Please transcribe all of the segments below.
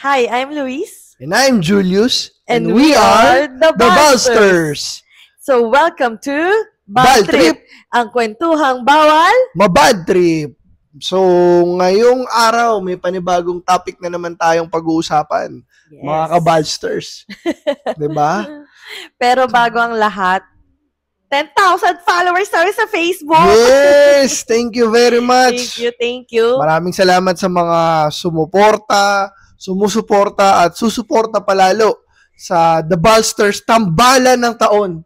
Hi, I'm Luis. And I'm Julius. And we are the Balsters. So, welcome to Bal Trip, ang kwentuhang bawal mabad trip. So, ngayong araw, may panibagong topic na naman tayong pag-uusapan. Yes. Mga ka-Balsters. Diba? Pero bago ang lahat, 10,000 followers tayo sa Facebook. Yes! Thank you very much. Thank you. Maraming salamat sa mga sumusuporta at susuporta palalo sa The Balsters Tambalan ng Taon.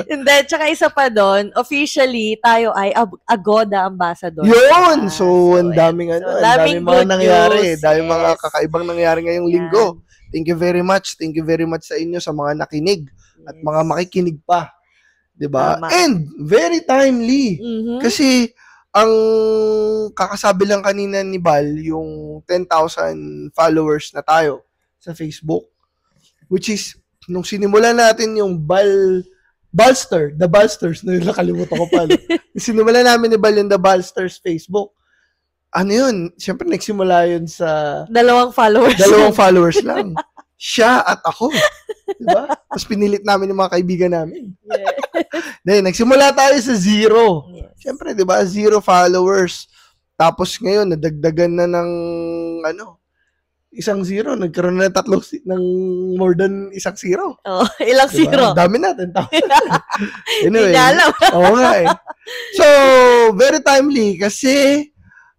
Hindi, tsaka isa pa doon, officially, tayo ay Agoda Ambassador. Yun! So, ang daming mga nangyari. Daming mga kakaibang nangyari ngayong linggo. Thank you very much. Thank you very much sa inyo, sa mga nakinig at mga makikinig pa. Diba? And, very timely. Mm-hmm. Kasi, ang kakasabi lang kanina ni Bal, yung 10,000 followers na tayo sa Facebook. Which is, nung sinimula natin yung The Balsters, nakalimutan ko pa. Sinimula namin ni Bal yung The Balsters Facebook. Ano yun? Siyempre, nagsimula yun sa... Dalawang followers lang. Siya at ako. Diba? Tapos pinilit namin yung mga kaibigan namin. Yeah. Then, nagsimula tayo sa 0. Yes. Siyempre, diba? 0 followers. Tapos ngayon, nadagdagan na ng isang 0. Nagkaroon na ng more than isang 0. Oh, ilang diba? 0? Dami natin. Anyway. Hindi alam. Oo nga eh. So, very timely kasi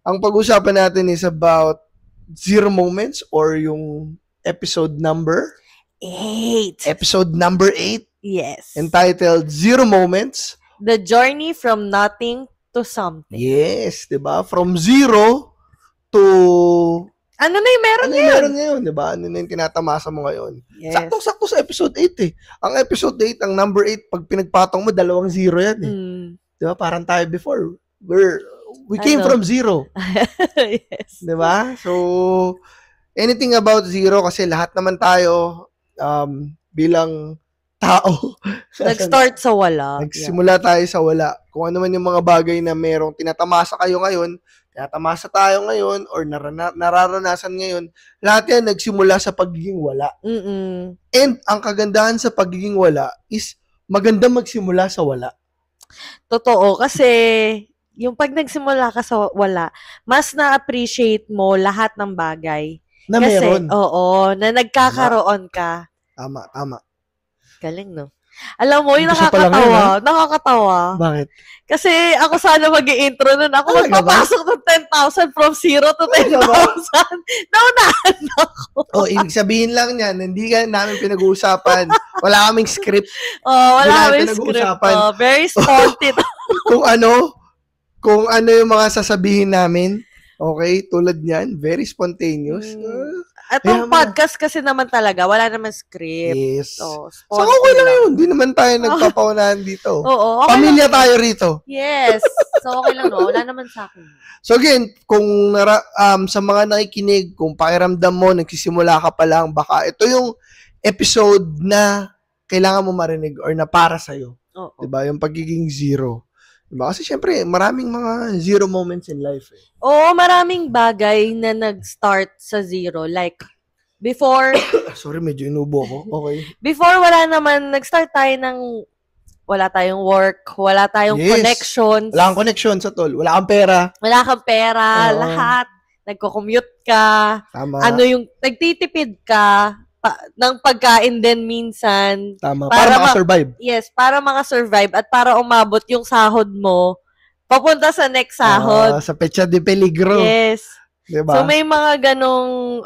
ang pag-usapan natin is about 0 moments or yung episode number 8. Episode number 8. Yes. Entitled 0 Moments. The Journey from Nothing to Something. Yes, diba? From 0 to... Ano na yung meron ngayon? Meron ngayon, diba? Ano na yung tinatamasa mo ngayon? Yes. Sakto-sakto sa episode 8 eh. Ang episode 8, ang number 8, pag pinagpatong mo, 2 0 yan eh. Diba? Parang tayo before. We came from 0. Yes. Diba? So, anything about 0 kasi lahat naman tayo bilang tao. Nag-start sa wala. Nagsimula tayo sa wala. Kung ano man yung mga bagay na merong tinatamasa kayo ngayon, tinatamasa tayo ngayon, or nararanasan ngayon, lahat yan nagsimula sa pagiging wala. Mm-mm. And ang kagandahan sa pagiging wala is maganda magsimula sa wala. Totoo. Kasi yung pag nagsimula ka sa wala, mas na-appreciate mo lahat ng bagay. Na kasi, meron. Oo, na nagkakaroon ka. Tama. Galing, no? Alam mo, yung Gusto pa lang yun, nakakatawa. Bakit? Kasi ako sana mag-i-intro nun. Ako magpapasok ng 10,000 from 0 to 10,000. Naunahan ako. Ibig sabihin lang yan, hindi ka namin pinag-uusapan. Wala kaming script. Wala kaming script. Very spontaneous. kung ano yung mga sasabihin namin, okay, tulad niyan, very spontaneous. Atong podcast kasi naman talaga, wala naman script. Yes. So okay lang yun. Hindi naman tayo nagpapaunahan dito. Oo. Okay pamilya lang tayo rito. Yes. So, okay lang, no? Wala naman sa akin. So, again, kung sa mga nakikinig, kung pakiramdam mo, nagsisimula ka pa lang, baka ito yung episode na kailangan mo marinig or na para sa'yo. Oo. Diba? Yung pagiging 0. Diba? Kasi syempre, maraming mga 0 moments in life. Oo, maraming bagay na nag-start sa 0. Like, before... Sorry, medyo inubo ko. Okay. Before, nag-start tayo ng wala tayong work, wala tayong connections. Wala kang connections at all. Wala kang pera. Lahat. Nagko-commute ka. Tama. Nagtitipid ka ng pagkain din minsan. Tama. Para makasurvive. Yes, para makasurvive at para umabot yung sahod mo papunta sa next sahod. Sa pecha de peligro. Yes. Diba? So may mga ganong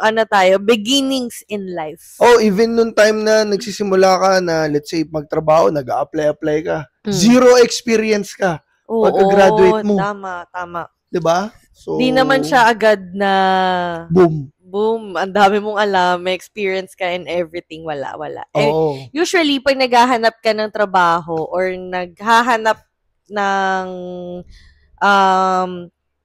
beginnings in life. Even nung time na nagsisimula ka na, let's say, magtrabaho, nag-a-apply ka. 0 experience ka. Pagka-graduate mo. Tama. Diba? So, di naman siya agad na boom, ang dami mong alam, may experience ka in everything, wala. Usually, pag naghahanap ka ng trabaho or naghahanap ng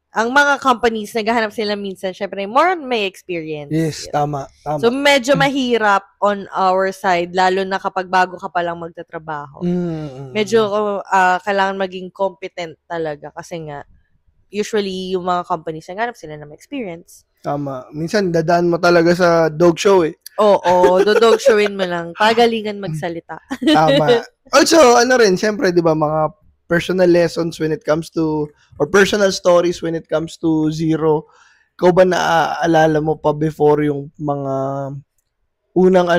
ang mga companies, naghahanap sila minsan, syempre, more on may experience. Yes, tama. So, medyo mahirap on our side, lalo na kapag bago ka palang magtatrabaho. Medyo kailangan maging competent talaga kasi nga, usually, yung mga companies, naghahanap sila ng experience. Tama. Minsan, dadaan mo talaga sa dog show eh. Oo, dog showin mo lang. Pagalingan magsalita. Tama. Also, syempre, di ba, mga personal lessons when it comes to, or personal stories when it comes to zero. Ikaw ba naaalala mo pa before yung mga unang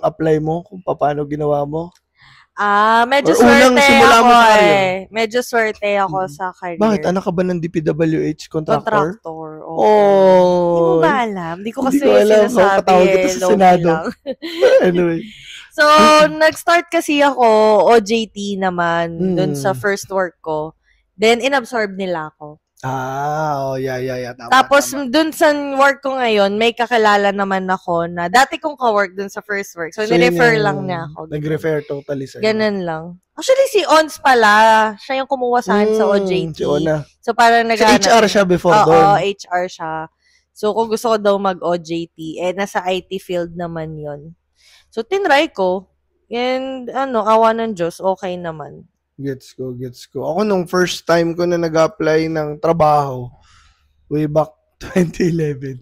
apply mo, kung paano ginawa mo? Medyo swerte ako Medyo swerte ako sa career. Bakit? Anak ka ba ng DPWH contractor? Hindi mo ba alam? Hindi ko kasi sinasabi. Patawag kita sa Senado. Anyway. So, nag-start kasi ako, OJT naman, dun sa first work ko. Then, inabsorb nila ako. Yeah. Tapos, tama. dun sa work ko ngayon, may kakilala naman ako na dati kong ka-work dun sa first work. So nirefer lang niya ako. Nag-refer totally sa'yo. Ganun lang. Actually, si Ons pala, siya yung kumuha sa akin sa OJT. Si Ona. So, parang naghanap. HR siya before doon. Oo, HR siya. So, kung gusto ko daw mag-OJT, nasa IT field naman yon. So, tinry ko. And, awa ng Diyos, okay naman. Gets ko. Ako nung first time ko na nag-apply ng trabaho, way back 2011,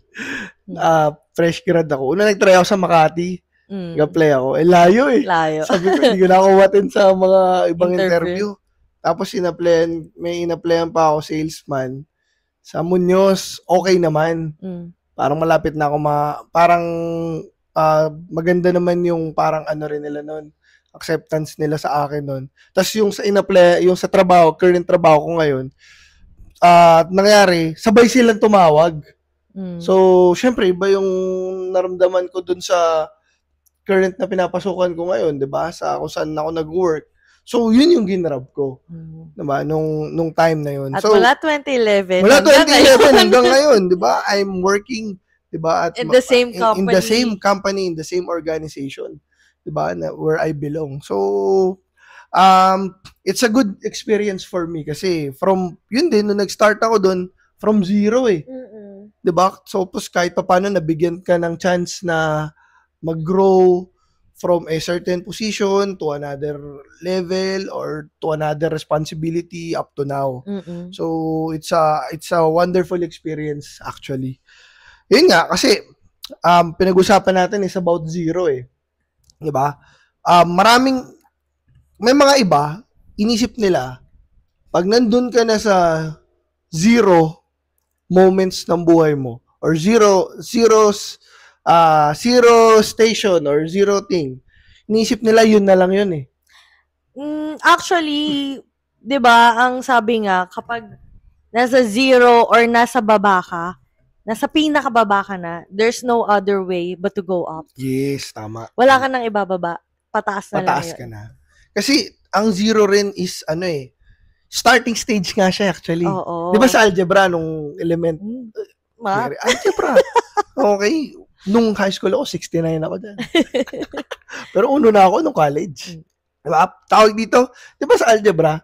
fresh grad ako. Una nag-try ako sa Makati. Nag-apply ako. Layo eh. Sabi ko, hindi ko na ako watin sa mga ibang interview. Tapos may in-applyan pa ako salesman. Sa Muñoz, okay naman. Parang malapit na ako parang maganda naman yung parang rin nila nun. Acceptance nila sa akin nun. Tapos yung sa in-apply, yung sa trabaho, current trabaho ko ngayon, nangyari, sabay silang tumawag. So, syempre, iba yung naramdaman ko dun sa current na pinapasukan ko ngayon, 'di ba? Sa kung saan ako nag-work. So, yun yung ginrab ko. Diba? Nung time na yun. At mula 2011 hanggang ngayon, 'di ba? I'm working, 'di ba? In the same company. In the same company, in the same organization, 'di ba? Where I belong. So, it's a good experience for me kasi yun din nung nag-start ako doon from zero eh. 'Di ba? So, kahit paano nabigyan ka ng chance na mag-grow from a certain position to another level or to another responsibility up to now. So it's a wonderful experience actually. Yun nga kasi pinag-usapan natin is about zero eh. 'Di ba? May mga iba inisip nila pag nandun ka na sa zero moments ng buhay mo or zero station or zero thing. Inisip nila yun na lang yun eh. Actually, 'di ba, ang sabi nga kapag nasa zero or nasa baba ka, nasa pinakababa ka na, there's no other way but to go up. Yes, tama. Wala ka nang ibababa. Pataas na lang. Pataas ka na. Kasi ang zero rin is starting stage nga siya actually. Oo. 'Di ba sa algebra nung element? Algebra. Okay. Nung high school ako, 69 ako dyan. Pero uno na ako nung college. Diba? Tawag dito, di ba sa algebra,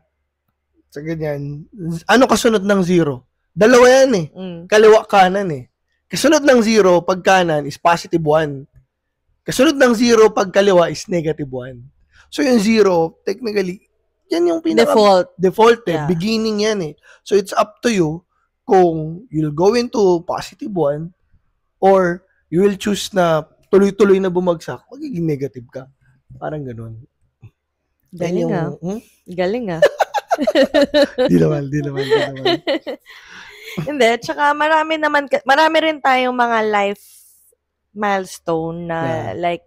sa ganyan, kasunod ng zero? Dalawa yan eh. Kaliwa kanan eh. Kasunod ng zero, pag kanan, is positive 1. Kasunod ng zero, pag kaliwa, is negative 1. So yung zero, technically, yan yung default eh. Yeah. Beginning yan eh. So it's up to you kung you'll go into positive 1 or you will choose na tuloy-tuloy na bumagsak, magiging negative ka. Parang ganun. Galing Galing Di naman. Hindi, tsaka marami rin tayong mga life milestone na like,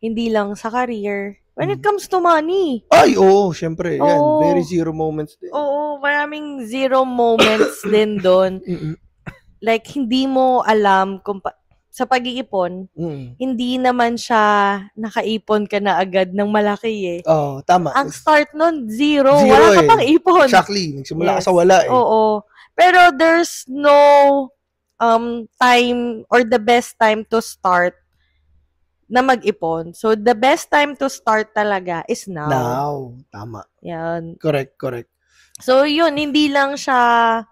hindi lang sa career. When it comes to money. Ay, oo, syempre. Yan, very zero moments din. Oo, maraming zero moments din doon. Like, hindi mo alam kung sa pag-iipon, hindi naman siya nakaipon ka na agad ng malaki eh. Oo, tama. Ang start nun, zero. Wala ka pang ipon. Exactly. Nagsimula ka sa wala eh. Oo. Pero there's no time or the best time to start na mag-ipon. So, the best time to start talaga is now. Now. Tama. Yan. Correct. So, yun, hindi lang siya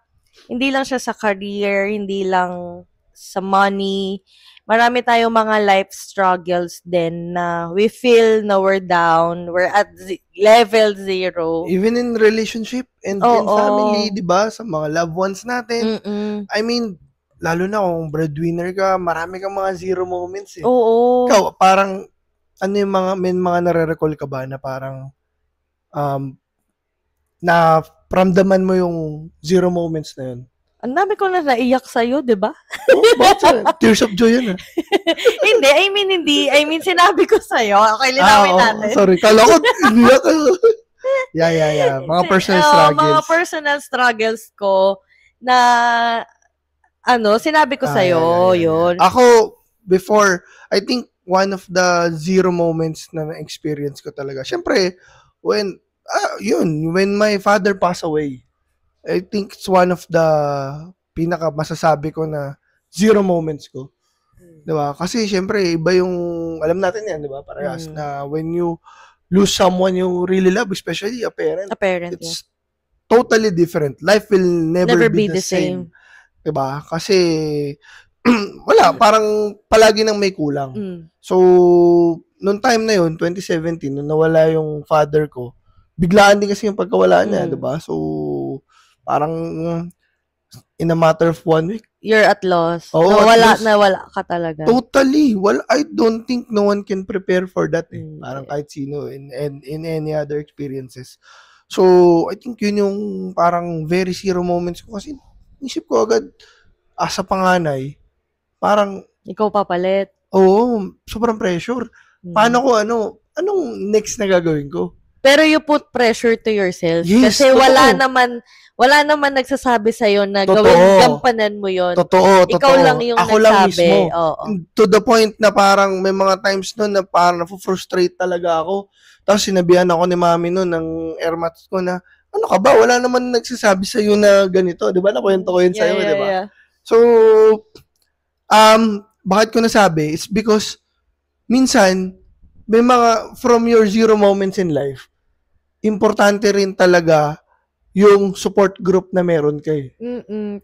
sa career, hindi lang sa money. Marami tayong mga life struggles din na we feel na we're down, we're at level zero. Even in relationship and in family, di ba? Sa mga loved ones natin. I mean, lalo na kung breadwinner ka, marami kang mga zero moments eh. Oo. Ikaw, parang, ano yung may mga nare-recall ka ba na parang, na ramdaman mo yung zero moments na yun? Ang dami ko na naiyak sa'yo, di ba? Bakit? Tears of joy yun Hindi, I mean, sinabi ko sa'yo. Okay, linawin natin. Sorry, kala ko, iyak ka. Yeah. Mga personal struggles. Mga personal struggles ko na, sinabi ko sa'yo, yun. Ako, before, I think one of the zero moments na na-experience ko talaga, syempre, when my father passed away, I think it's one of the pinaka masasabi ko na zero moments ko. 'Di ba? Kasi syempre iba yung alam natin 'yan, 'di ba? Parehas na when you lose someone you really love, especially a parent. It's totally different. Life will never be the same. 'Di ba? Kasi wala, parang palagi nang may kulang. So, noong time na yun, 2017, nung nawala yung father ko, biglaan din kasi yung pagkawala niya, 'di ba? So, parang in a matter of 1 week, you're at loss. Nawala ka talaga. Totally. Well, I don't think no one can prepare for that. Parang kahit sino in any other experiences. So, I think yun yung parang very zero moments ko kasi isip ko agad as a panganay, parang ikaw papalit. Oo, sobrang pressure. Paano ko anong next na gagawin ko? Pero you put pressure to yourself. Yes, kasi totoo. wala naman nagsasabi sa'yo na gawin, gampanan mo yon. Totoo. Ikaw lang yung ako nagsabi. Lang mismo. Oo. To the point na parang may mga times noon na parang na-frustrate talaga ako. Tapos sinabihan ako ni mami noon ng airmats ko na, ano ka ba? Wala naman nagsasabi sa'yo na ganito. Di ba? Nakwento ko yun sa'yo, di ba? Yeah. So, bakit ko nasabi? It's because minsan, may mga, from your zero moments in life, importante rin talaga yung support group na meron kayo.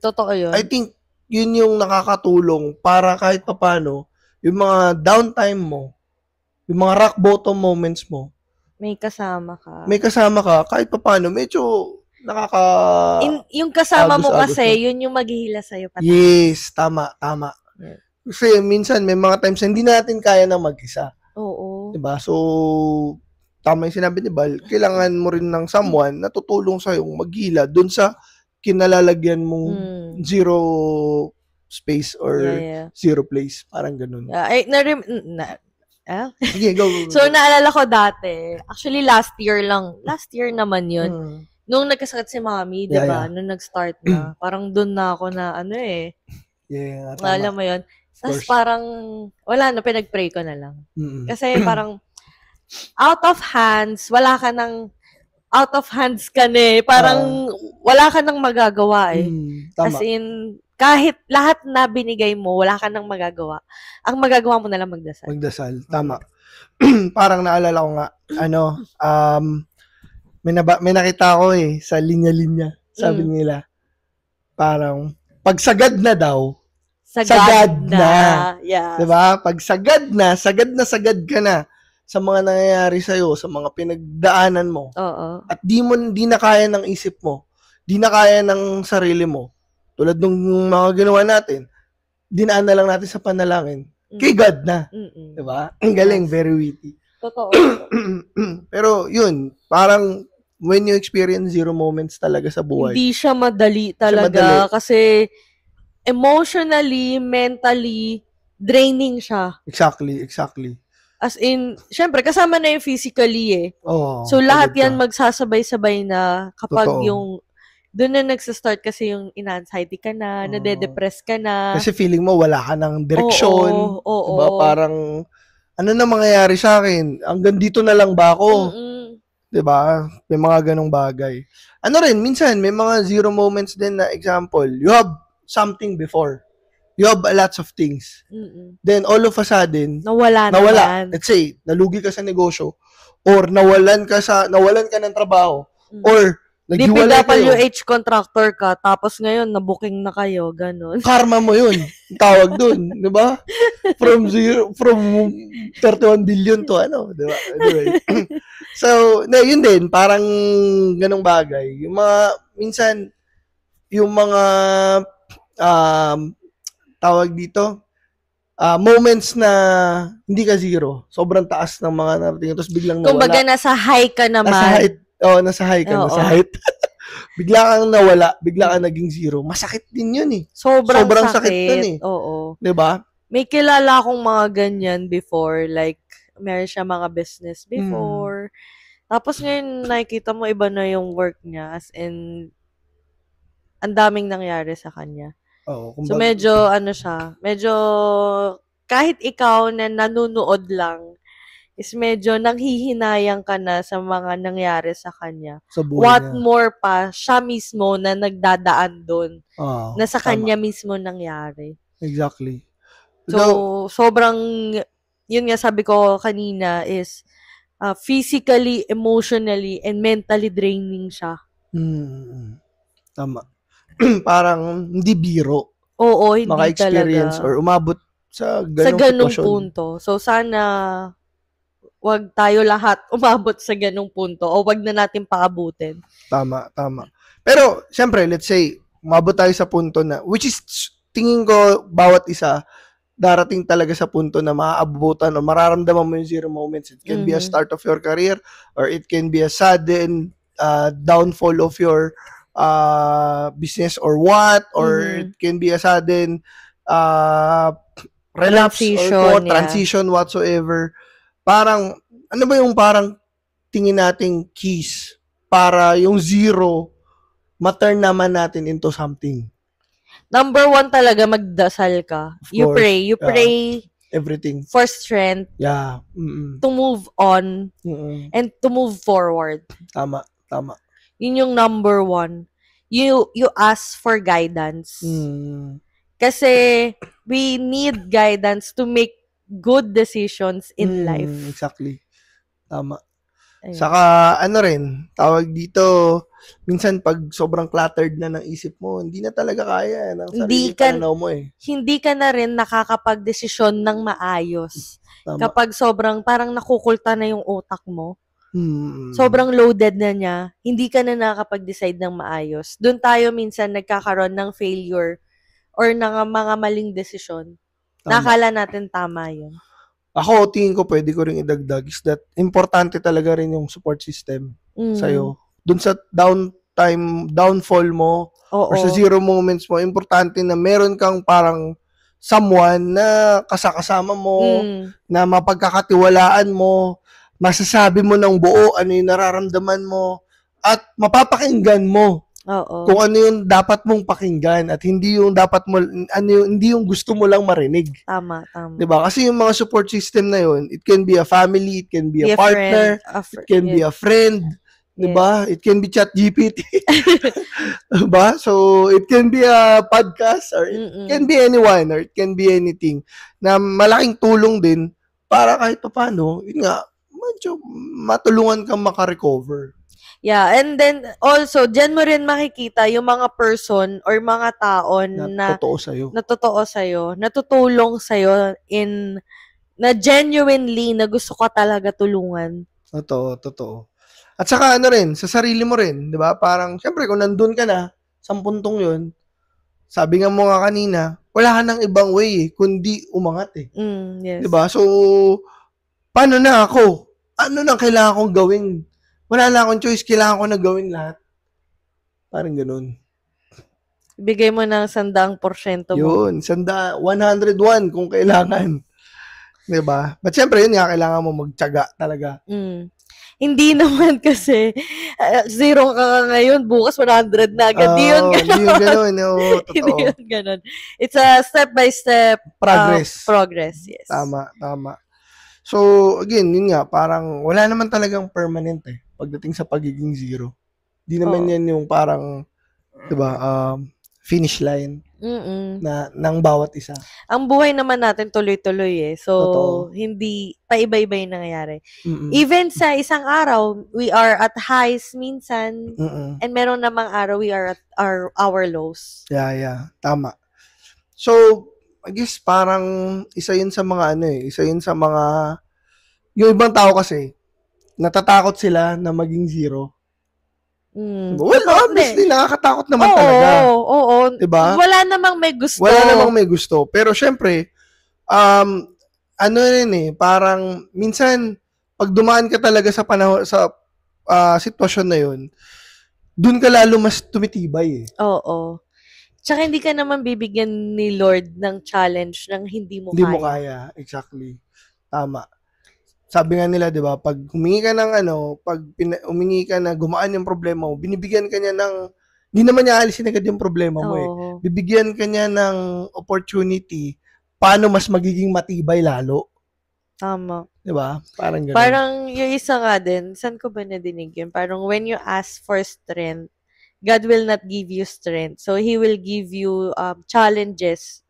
Totoo yun. I think yun yung nakakatulong para kahit papano, yung mga downtime mo, yung mga rock bottom moments mo, may kasama ka. Kahit papano, medyo yung kasama mo kasi, yun yung maghihila sa'yo. Yes, tama. Yeah. Kasi minsan may mga times na hindi natin kaya na mag-isa. Oo. Diba? So, tama yung sinabi ni Bal, kailangan mo rin ng someone na tutulong sa'yo maghila dun sa kinalalagyan mong zero space or zero place. Parang ganun. Sige, go. So, naalala ko dati, actually last year naman yun. Nung nagkasakit si Mommy, di ba? Nung nag-start na, parang dun na ako na Yeah, tama. Alam mo yun? Tapos parang, wala na, pinag-pray ko na lang. Kasi parang, out of hands ka na eh. Parang, wala ka nang magagawa eh. Tama. As in, kahit lahat na binigay mo, wala ka nang magagawa. Ang magagawa mo na lang magdasal. Tama. Parang naalala ko nga, may nakita ko sa linya-linya. Sabi nila, parang, pag sagad na daw, sagad na. Yeah. Diba? Pag sagad ka na sa mga nangyayari sa'yo, sa mga pinagdaanan mo. Oo. At di na kaya ng isip mo, di na kaya ng sarili mo. Tulad ng mga ginawa natin, dinaan na lang natin sa panalangin. Kay God na. Diba? Ang galing, very witty. Totoo. Pero yun, parang when you experience zero moments talaga sa buhay. Hindi siya madali talaga. Kasi emotionally, mentally, draining siya. Exactly. As in, syempre, kasama na yung physically eh. So, lahat yan magsasabay-sabay na kapag doon na nagsa-start kasi yung in-anxiety ka na, nade-depress ka na. Kasi feeling mo wala ka ng direksyon. Diba? Parang, ano na mangyayari sa akin? Hanggang dito na lang ba ako? Diba? May mga ganong bagay. Minsan, may mga zero moments din na example. You have something before. You have lots of things. Then, all of a sudden, nawala. Let's say, nalugi ka sa negosyo, or nawalan ka ng trabaho, or naghiwalay kayo. DPWH contractor ka, tapos ngayon, nabuking na kayo, ganun. Karma mo yun. Tawag dun. Diba? From 31 billion to diba? Anyway. So, yun din, parang ganong bagay. Yung mga, minsan, yung mga, tawag dito, moments na hindi ka zero. Sobrang taas ng mga narating. Tapos biglang nawala. Kumbaga, nasa high ka naman. Nasa high ka. Oo. Nasa height. Bigla kang nawala. Bigla kang naging zero. Masakit din yun eh. Sobrang sakit dun eh. Oo. Diba? May kilala akong mga ganyan before. Like, meron siya mga business before. Tapos ngayon, nakikita mo iba na yung work niya. As in, ang daming nangyari sa kanya. Oo. So, medyo, kahit ikaw na nanonood lang, is medyo nanghihinayang ka na sa mga nangyari sa kanya. Sa buhay What niya. more pa, siya mismo na nagdadaan doon. Na sa kanya mismo nangyari. Exactly. So, sobrang, yun nga sabi ko kanina is, physically, emotionally, and mentally draining siya. Tama. Parang hindi biro. Oo, hindi maka-experience talaga. or umabot sa ganong sitwasyon. Punto. So, sana wag tayo lahat umabot sa ganong punto o wag na natin paabutin. Tama. Pero, syempre, let's say, umabot tayo sa punto na, which is, tingin ko, bawat isa, darating talaga sa punto na maaabutan o mararamdaman mo yung zero moments. It can be a start of your career or it can be a sudden downfall of your business or what, or it can be a sudden relapse or transition whatsoever. Parang, ano ba yung parang tingin nating keys para yung zero ma-turn naman natin into something? Number 1 talaga, magdasal ka. You pray everything for strength. Yeah. To move on and to move forward. Tama. Yun yung number 1. You ask for guidance. Kasi we need guidance to make good decisions in life. Exactly. Tama. Ayun. Saka, tawag dito, minsan pag sobrang cluttered na ng isip mo, hindi na talaga kaya ng sarili pananaw mo eh. Hindi ka na rin nakakapag-desisyon ng maayos. Tama. Kapag sobrang, parang nakukulta na yung utak mo. Sobrang loaded na niya, hindi ka na nakakapag-decide ng maayos. Doon tayo minsan nagkakaroon ng failure or ng mga maling desisyon. Nakala natin tama yun. Ako, tingin ko pwede ko rin idagdag is that importante talaga rin yung support system sa'yo. Doon sa downfall mo or sa zero moments mo, importante na meron kang parang someone na kasama mo, na mapagkakatiwalaan mo, masasabi mo ng buo ano yung nararamdaman mo, at mapapakinggan mo. Kung ano yung dapat mong pakinggan at hindi yung dapat mo hindi yung gusto mo lang marinig. Tama. 'Di ba? Kasi yung mga support system na yun, it can be a family, it can be a partner, it can be a friend, 'di ba? It can be ChatGPT. 'Di ba? So, it can be a podcast or it can be anyone or it can be anything na malaking tulong din para kahit paano, yun nga, medyo matulungan kang makarecover. Yeah, and then also, dyan mo rin makikita yung mga person or mga tao na totoo sa'yo, natutulong sa'yo na genuinely na gusto ka talaga tulungan. Totoo. At saka sa sarili mo rin, di ba? Parang, syempre, kung nandun ka na, sa puntong yun, sabi nga mo nga kanina, wala ka ng ibang way kundi umangat eh. Yes. Di ba? So, paano na ako? Ano nang kailangan kong gawin? Wala na akong choice, kailangan ko na gawin lahat. Parang ganun. Ibigay mo ng 100% mo. Yun, 101 kung kailangan. Diba? But syempre, yun nga, kailangan mo magtiyaga talaga. Hindi naman kasi, 0 ka ngayon, bukas 100 na agad. Hindi yun ganun. Hindi yun ganun. It's a step-by-step progress. Yes. Tama. So, again, yun nga, parang wala naman talagang permanent eh pagdating sa pagiging zero. Di naman yan yung parang, diba, finish line na ng bawat isa. Ang buhay naman natin tuloy-tuloy eh. So, hindi paiba-iba yung nangyayari. Even sa isang araw, we are at highs minsan, and meron namang araw we are at our lows. Yeah. Tama. So, I guess parang isa yun sa mga yung ibang tao kasi, natatakot sila na maging zero. Diba? Well, obviously, nakakatakot naman talaga. Oo. Diba? Wala namang may gusto. Pero syempre, ano rin parang minsan, pag dumaan ka talaga sa sitwasyon na yun, dun ka lalo mas tumitibay Oo. Tsaka hindi ka naman bibigyan ni Lord ng challenge ng hindi mo kaya. Exactly. Tama. Sabi nga nila, 'di ba, pag humingi ka ng humingi ka na gumaan yung problema mo, binibigyan ka niya ng hindi naman niya aalisin agad yung problema mo Bibigyan ka niya ng opportunity paano mas magiging matibay lalo. Tama. 'Di ba? Parang gano'n. Parang yung isa nga din, saan ko ba nadinig yun? Parang when you ask for strength, God will not give you strength. So, He will give you challenges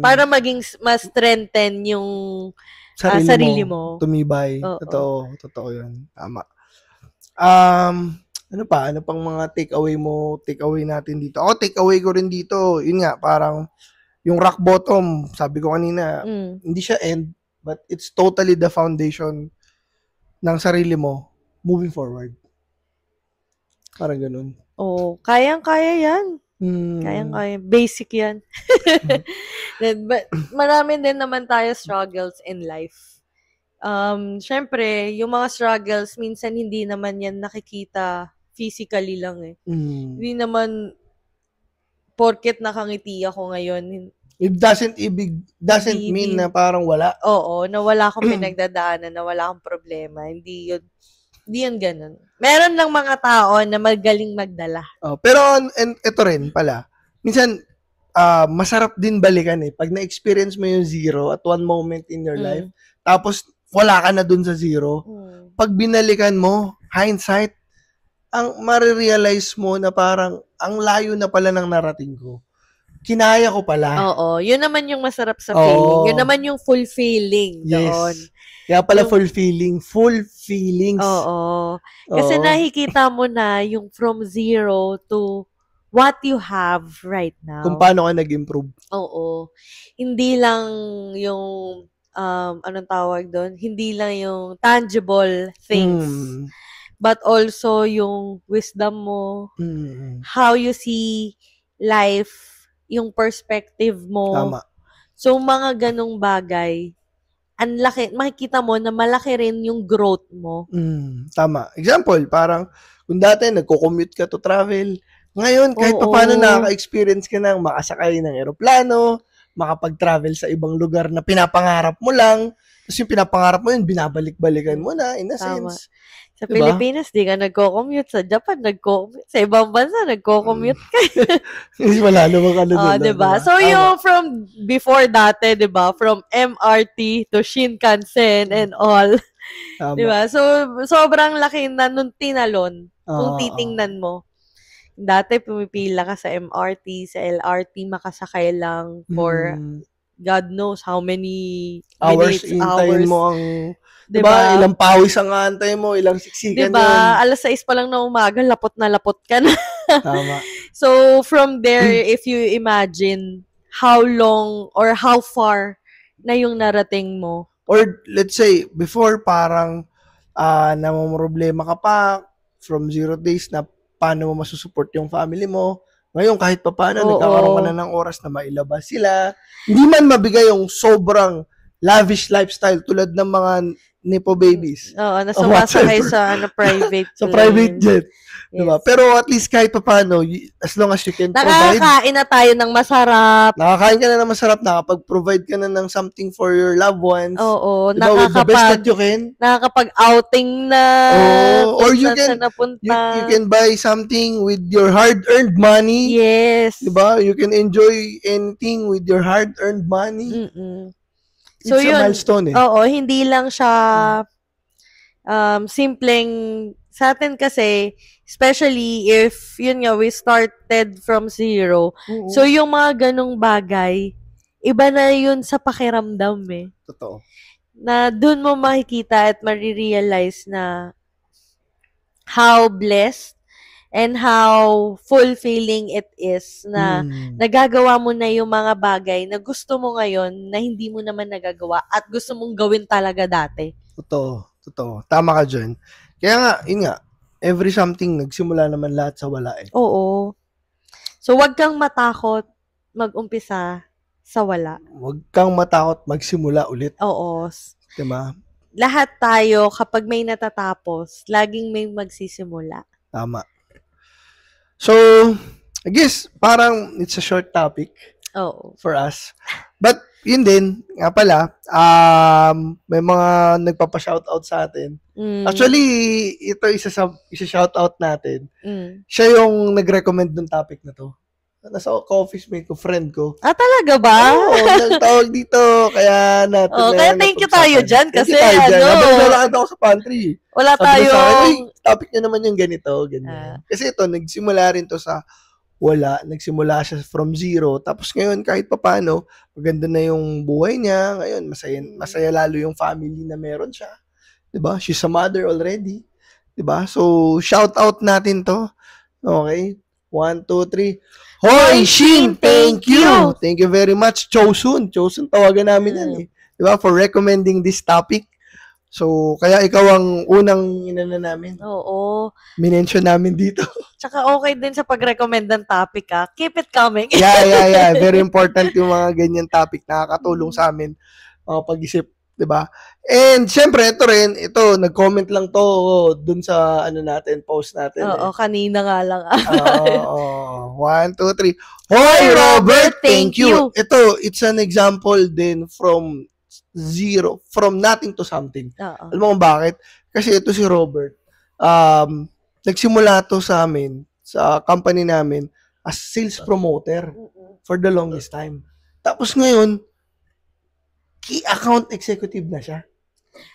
para maging mas strengthen yung sarili mo. Tumibay. Totoo yun. Tama. Ano pang mga takeaway natin dito? Ako, takeaway ko rin dito, yun nga, parang yung rock bottom, sabi ko kanina, hindi siya end, but it's totally the foundation ng sarili mo moving forward. Parang ganun. Kayang-kaya yan. Kayang-kaya. Basic yan. But marami din naman tayo struggles in life. Syempre, yung mga struggles, minsan hindi naman yan nakikita physically lang Hindi naman porket nakangiti ako ngayon. It doesn't mean na parang wala. Oo, na wala akong pinagdadaanan, na wala akong problema. Hindi yun ganun. Meron lang mga tao na magaling magdala. Pero ito rin pala, minsan masarap din balikan pag na-experience mo yung zero at one moment in your life, tapos wala ka na dun sa zero, pag binalikan mo, hindsight, ang marirealize mo na parang ang layo na pala ng narating ko. Kinaya ko pala. Oo, yun naman yung masarap sa feeling. Yun naman yung fulfilling doon. Kaya pala full feelings. Oo. Kasi nakikita mo na yung from zero to what you have right now. Kung paano ka nag-improve. Oo. Hindi lang yung, anong tawag doon? Hindi lang yung tangible things. But also yung wisdom mo, how you see life, yung perspective mo. Tama. So, mga ganong bagay, ang laki, makikita mo na malaki rin yung growth mo. Tama. Example, parang kung dati nagko-commute ka to travel, ngayon kahit paano nakaka-experience ka ng makasakay ng eroplano, makapag-travel sa ibang lugar na pinapangarap mo lang, tapos yung pinapangarap mo yun, binabalik-balikan mo na, in a sense. Sa Pilipinas, di ka nagko-commute. Sa Japan, nagko-commute. Sa ibang bansa, nagko-commute ka. Wala naman ka doon. Diba? So, yung from before dati, diba? From MRT to Shinkansen and all. Diba? So, sobrang laki na nung tinalon kung titingnan mo. Dati, pumipila ka sa MRT, sa LRT, makasakay lang for God knows how many hours. Mo ang... Diba? Ilang pawis ang antay mo, ilang siksikan yun. Alas 6 pa lang na umaga, lapot ka na. Tama. So, from there, if you imagine how long or how far na yung narating mo. Or, let's say, before parang namumroblema ka pa from 0 days na paano mo masusupport yung family mo. Ngayon, kahit pa paano, nagkakaroon ka na ng oras na mailabas sila. Hindi man mabigay yung sobrang lavish lifestyle tulad ng mga Nepo babies. Oo, nasumasakay sa private sa private jet. Yes. Diba? Pero at least kahit pa paano, as long as you can provide. Nakakain na tayo ng masarap. Nakakain ka na ng masarap, nakapag-provide ka na ng something for your loved ones. Oo, diba? With the best that you can. Nakakapag-outing na. Or you can buy something with your hard-earned money. Yes. Diba? You can enjoy anything with your hard-earned money. So, it's a milestone Oo, hindi lang siya simpleng sa atin kasi, especially if, yun nga, we started from zero. So, yung mga ganong bagay, iba na yun sa pakiramdam Totoo. Na dun mo makikita at marirealize na how blessed and how fulfilling it is na nagagawa mo na yung mga bagay na gusto mo ngayon na hindi mo naman nagagawa at gusto mong gawin talaga dati. Totoo. Tama ka dyan. Kaya nga, yun nga, every something, nagsimula naman lahat sa wala eh. Oo. So, wag kang matakot mag-umpisa sa wala. Huwag kang matakot magsimula ulit. Oo. Diba? Lahat tayo, kapag may natatapos, laging may magsisimula. Tama. So, I guess, parang it's a short topic for us. But, yun din, nga pala, may mga nagpapa-shoutout sa atin. Actually, ito isa-shoutout natin. Siya yung nag-recommend ng topic na to. Nasa ka-office mate ko, friend ko. Talaga ba? Oo, nagtawag dito. Kaya natin kaya thank you tayo dyan. Kasi nalakad ako sa pantry. Wala tayo. Topic niya naman yung ganito. Ganyan. Kasi ito, nagsimula rin to sa wala. Nagsimula siya from zero. Tapos ngayon, kahit papano, maganda na yung buhay niya. Ngayon, masaya lalo yung family na meron siya. Diba? She's a mother already. Diba? So, shout out natin to. Okay? 1, 2, 3. Hoy, Shin! Thank you! Thank you very much, Chosun. Chosun, tawagan namin yan eh. Diba? For recommending this topic. So, kaya ikaw ang unang inana namin. Oo. Minention namin dito. Tsaka okay din sa pag-recommend ng topic ha. Keep it coming. Yeah. Very important yung mga ganyan topic. Nakakatulong sa amin. Pag-isip. Diba? And, syempre, ito, nag-comment lang to dun sa, post natin. Oo, kanina nga lang. 1, 2, 3. Hoy, Robert! Thank you! Ito, it's an example din from zero, from nothing to something. Alam mo kung bakit? Kasi ito si Robert, nagsimula to sa amin, sa company namin, as sales promoter for the longest time. Tapos ngayon, key account executive na siya.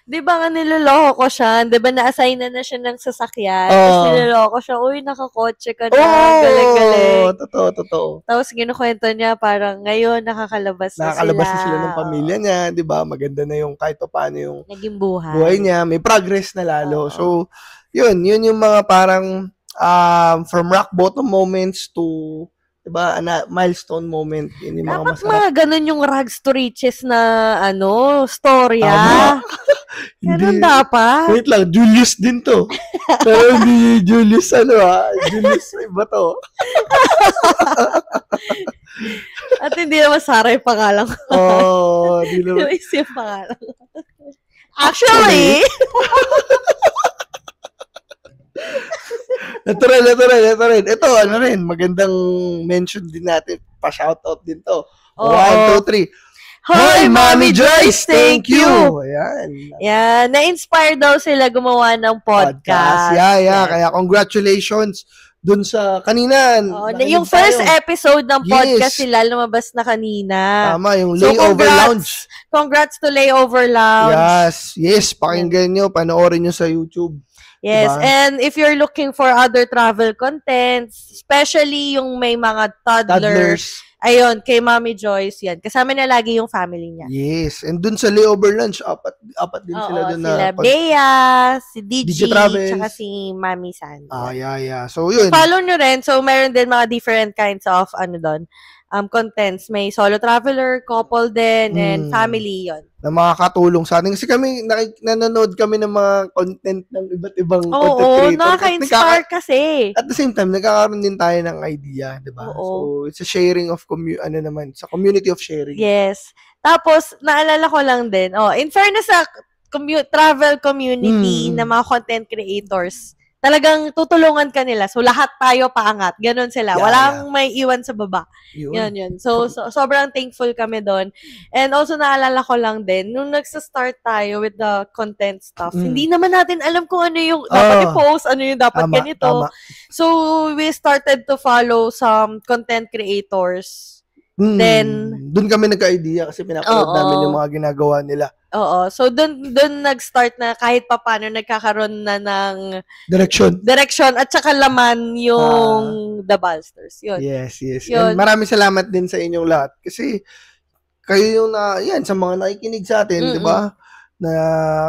Di ba nga niloloko ko siya? Di ba na-assign na siya ng sasakyan? Tapos niloloko siya, uy, nakakotse ka na. Galing-galing. Totoo. Tapos ginukwento niya, parang ngayon nakakalabas na sila ng pamilya niya, di ba? Maganda na yung kahit pa paano yung naging buhay niya. May progress na lalo. So, yun yung mga parang from rock bottom moments to diba, milestone moment. Yun yung dapat mga ganun yung rags to riches na, storya. Ganun dapat. Wait lang, Julius din to. Pero hindi Julius, Julius, iba to. At hindi naman Sarah yung pangalan ko. Hindi naman. Hindi yung pangalan. Actually, Natural. Ito, magandang mention din natin. Pa-shoutout din to. 1, 2, 3. Hoy, Mami Joyce! Thank you! Ayan. Na-inspire daw sila gumawa ng podcast. Yeah. Kaya congratulations dun sa kanina. Yung first episode ng podcast sila lumabas na kanina. Tama, yung Layover Lounge. Congrats to Layover Lounge. Yes. Pakinggan nyo, panoorin nyo sa YouTube. Yes, diba? And if you're looking for other travel contents, especially yung may mga toddlers, ayun, kay Mami Joyce yan. Kasama niya lagi yung family niya. Yes, and dun sa Layover Lunch, apat din sila dun na. Sila Bea, si DJ tsaka si Mami Sandra. Yeah. So, yun. Follow nyo rin. So, meron din mga different kinds of, contents. May solo traveler, couple din, and family, yon na makakatulong sa atin. Kasi kami, nanonood kami ng mga content ng iba't ibang content creator. Nakaka-inspire kasi. At the same time, nagkakaroon din tayo ng idea, di ba? So, it's a sharing of, sa community of sharing. Yes. Tapos, naalala ko lang din, in fairness sa travel community na mga content creators, talagang tutulungan ka nila. So, lahat tayo paangat. Ganon sila. Walang may iwan sa baba. Yun. So, sobrang thankful kami doon. And also, naalala ko lang din, nung nagsa-start tayo with the content stuff, hindi naman natin alam kung ano yung dapat i-post, ano yung dapat ganito. So, we started to follow some content creators. Then, doon kami nagka-idea kasi pinapanood namin yung mga ginagawa nila. So, doon nag-start na kahit papano nagkakaroon na ng direction at saka laman yung The Balsters. Yun. Yes. Yun. And maraming salamat din sa inyong lahat kasi kayo yung sa mga nakikinig sa atin, di ba? Na,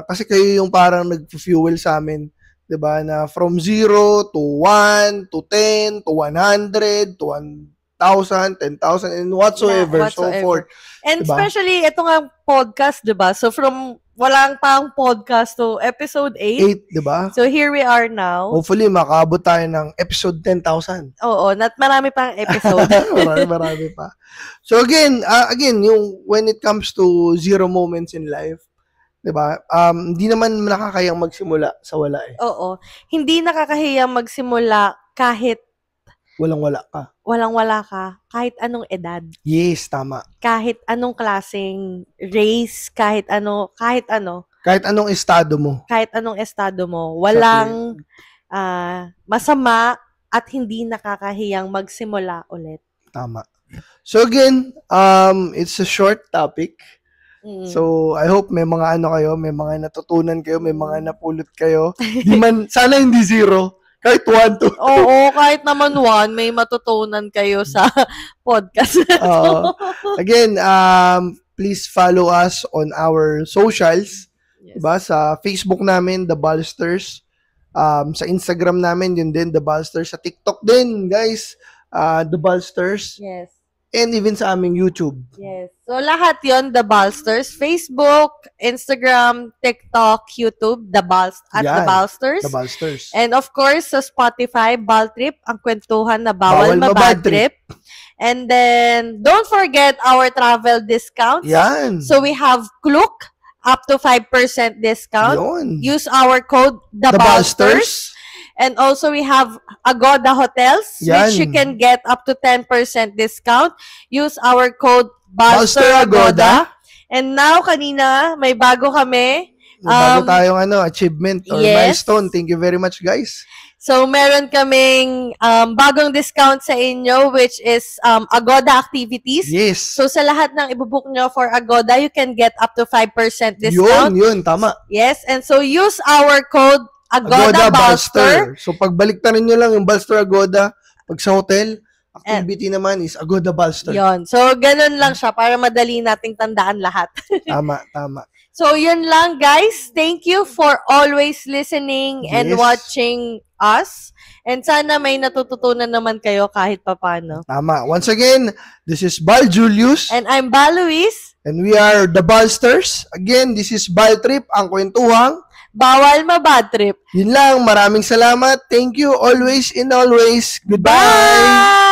kasi kayo yung parang nag-fuel sa amin, di ba? Na from 0 to 1 to 10 to 100 to 1,000, 10,000, and whatsoever, so forth. And diba? Especially, ito nga podcast, diba? So, from walang pang podcast to episode 8. 8, di ba? So here we are now. Hopefully, makaabot tayo ng episode 10,000. Oo, marami pang episode. marami pa. So again, yung when it comes to zero moments in life, 'di ba? Hindi naman nakakayang magsimula sa wala eh. Oo. Hindi nakakahiyang magsimula kahit Walang-wala ka. walang-wala ka, kahit anong edad, Yes, tama. kahit anong klaseng race, kahit ano, Kahit anong estado mo. kahit anong estado mo, walang masama at hindi nakakahiyang magsimula ulit. Tama. So again, it's a short topic. So, I hope may mga may mga natutunan kayo, may mga napulot kayo. Sana hindi 0. Kahit 1, 2. Oo, kahit naman 1, may matutunan kayo sa podcast. Again, please follow us on our socials. Yes. Diba? Sa Facebook namin, The Ballsters. Sa Instagram namin, yun din, The Ballsters. Sa TikTok din, guys, The Ballsters. Yes. And even sa aming YouTube. Yes. So, lahat yon The Ballsters. Facebook, Instagram, TikTok, YouTube, The Ballsters. The Ballsters. And of course, sa Spotify, Balltrip, ang kwentuhan na bawal mabadtrip. And then, don't forget our travel discounts. Yan. So, we have Klook, up to 5% discount. Yun. Use our code, The Ballsters. And also, we have Agoda Hotels, which you can get up to 10% discount. Use our code BalsterAgoda. And now, kanina, may bago kami. Bago tayong achievement or milestone. Thank you very much, guys. So, meron kaming bagong discount sa inyo, which is Agoda Activities. Yes. So, sa lahat ng ibubook nyo for Agoda, you can get up to 5% discount. Yun, tama. Yes, and so use our code Agoda Balster. So, pagbalik-tanin nyo lang yung Balster Agoda. Pag sa hotel, activity naman is Agoda Balster. Yun. So, ganun lang siya para madali nating tandaan lahat. Tama. So, yun lang, guys. Thank you for always listening and watching us. And sana may natututunan naman kayo kahit papano. Tama. Once again, this is Bal Julius. And I'm Bal Luis. And we are the Ballsters. Again, this is Balltrip, ang kwentuhang bawal mabadtrip. Yun lang. Maraming salamat. Thank you always and always. Goodbye! Bye!